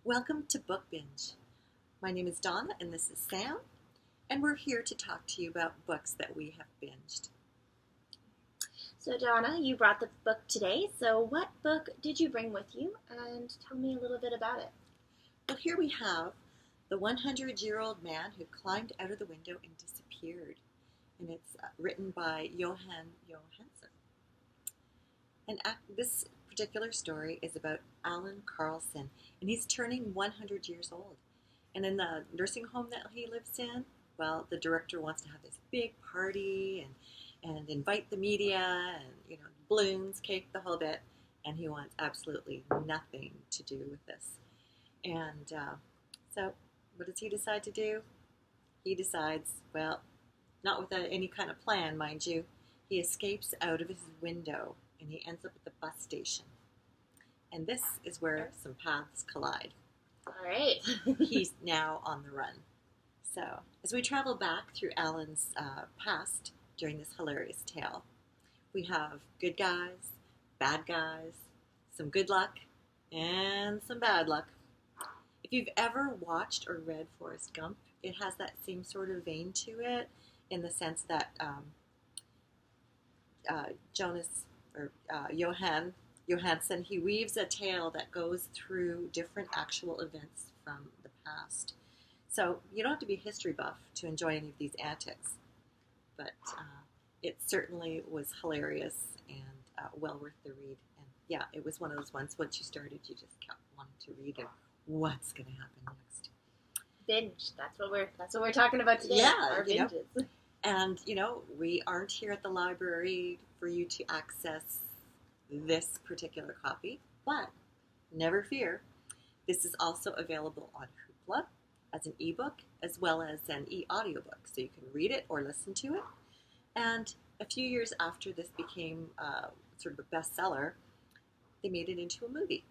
Welcome to Book Binge. My name is Donna and this is Sam, and we're here to talk to you about books that we have binged. So Donna, you brought the book today, so what book did you bring with you, and tell me a little bit about it. Well, here we have The 100-Year-Old Man Who Climbed Out of the Window and Disappeared, and it's written by Jonas Jonasson. And this particular story is about Allan, and he's turning 100 years old. And in the nursing home that he lives in, well, the director wants to have this big party and invite the media and, balloons, cake, the whole bit. And he wants absolutely nothing to do with this. And so what does he decide to do? He decides, well, not without any kind of plan, mind you, he escapes out of his window and he ends up at the bus station. And this is where some paths collide. All right. He's now on the run. So, as we travel back through Allan's past during this hilarious tale, we have good guys, bad guys, some good luck, and some bad luck. If you've ever watched or read Forrest Gump, it has that same sort of vein to it, in the sense that Johansson, he weaves a tale that goes through different actual events from the past. So you don't have to be a history buff to enjoy any of these antics, but it certainly was hilarious and well worth the read. And yeah, it was one of those ones, once you started, you just kept wanting to read and what's going to happen next. Binge. That's what we're talking about today. Yeah, our binges. And we aren't here at the library for you to access this particular copy, but never fear, this is also available on Hoopla as an ebook as well as an e-audiobook, so you can read it or listen to it. And a few years after this became sort of a bestseller, they made it into a movie,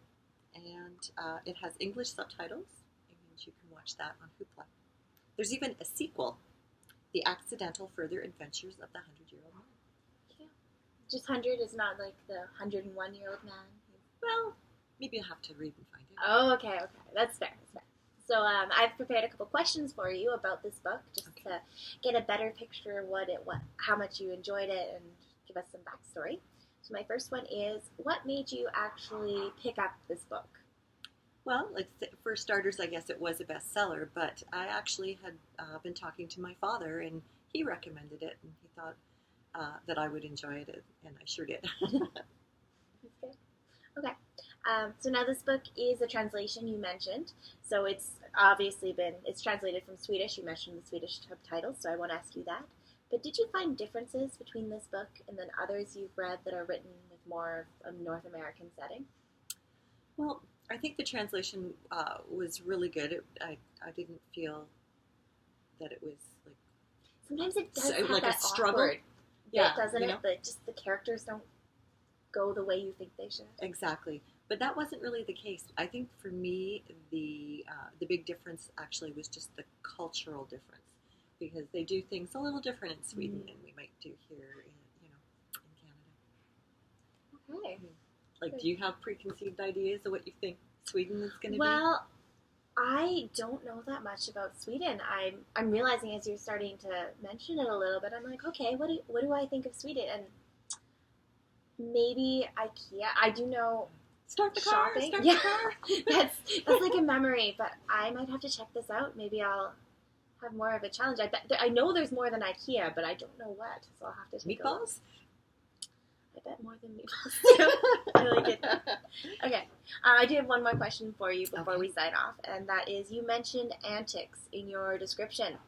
and it has English subtitles, and you can watch that on Hoopla. There's even a sequel, The Accidental Further Adventures of the 100-Year-Old Man. Just 100 is not like the 101-year-old man. Well, maybe you'll have to read and find it. Oh, okay. That's fair. So I've prepared a couple questions for you about this book, just to get a better picture of how much you enjoyed it, and give us some backstory. So my first one is, what made you actually pick up this book? Well, for starters, I guess it was a bestseller, but I actually had been talking to my father, and he recommended it, and he thought that I would enjoy it, and I sure did. That's good. Okay. So now this book is a translation you mentioned. So it's obviously it's translated from Swedish. You mentioned the Swedish subtitles, so I won't ask you that. But did you find differences between this book and then others you've read that are written with more of a North American setting? Well, I think the translation was really good. I didn't feel that it was like... Sometimes it does have like that a struggle. Awkward. Yeah, doesn't it? But just the characters don't go the way you think they should. Exactly. But that wasn't really the case. I think for me, the big difference actually was just the cultural difference, because they do things a little different in Sweden than we might do here in Canada. Okay. Like, do you have preconceived ideas of what you think Sweden is going to be? Well, I don't know that much about Sweden. I'm realizing as you're starting to mention it a little bit, I'm like, okay, what do I think of Sweden? And maybe IKEA. I do know Start the car. That's like a memory, but I might have to check this out. Maybe I'll have more of a challenge. I know there's more than IKEA, but I don't know what, so I'll have to take a look. Meatballs? I bet more than meatballs too. I like it. Okay. I do have one more question for you before we sign off, and that is, you mentioned antics in your description.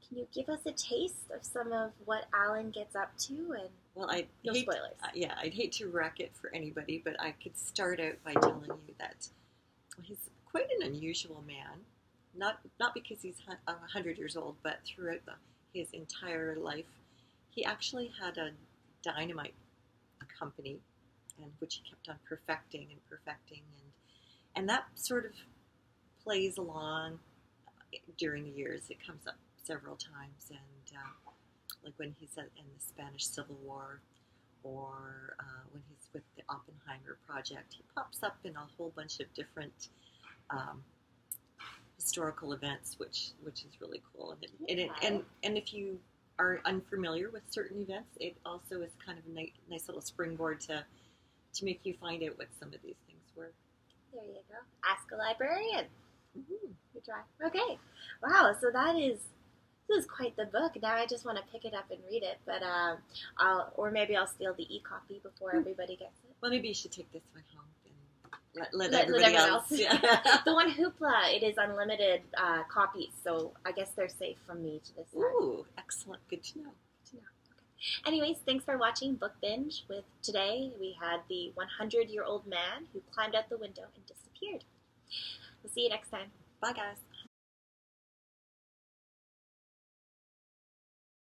Can you give us a taste of some of what Allan gets up to? And well, no spoilers. I'd hate to wreck it for anybody, but I could start out by telling you that he's quite an unusual man. Not because he's 100 years old, but throughout his entire life, he actually had a dynamite company, and which he kept on perfecting, and that sort of plays along during the years. It comes up several times, and like when he's in the Spanish Civil War, or when he's with the Oppenheimer project, he pops up in a whole bunch of different historical events, which is really cool. Yeah. And if you are unfamiliar with certain events, it also is kind of a nice little springboard to make you find out what some of these things were. There you go. Ask a librarian. Mm-hmm. Good try. Okay. Wow. So this is quite the book. Now I just want to pick it up and read it. But maybe I'll steal the e-copy before everybody gets it. Well, maybe you should take this one home and let everybody else. Yeah. The one Hoopla, it is unlimited copies, so I guess they're safe from me to this side. Ooh, excellent. Good to know. Okay. Anyways, thanks for watching Book Binge. With today, we had the 100-year-old man who climbed out the window and disappeared. We'll see you next time. Bye, guys.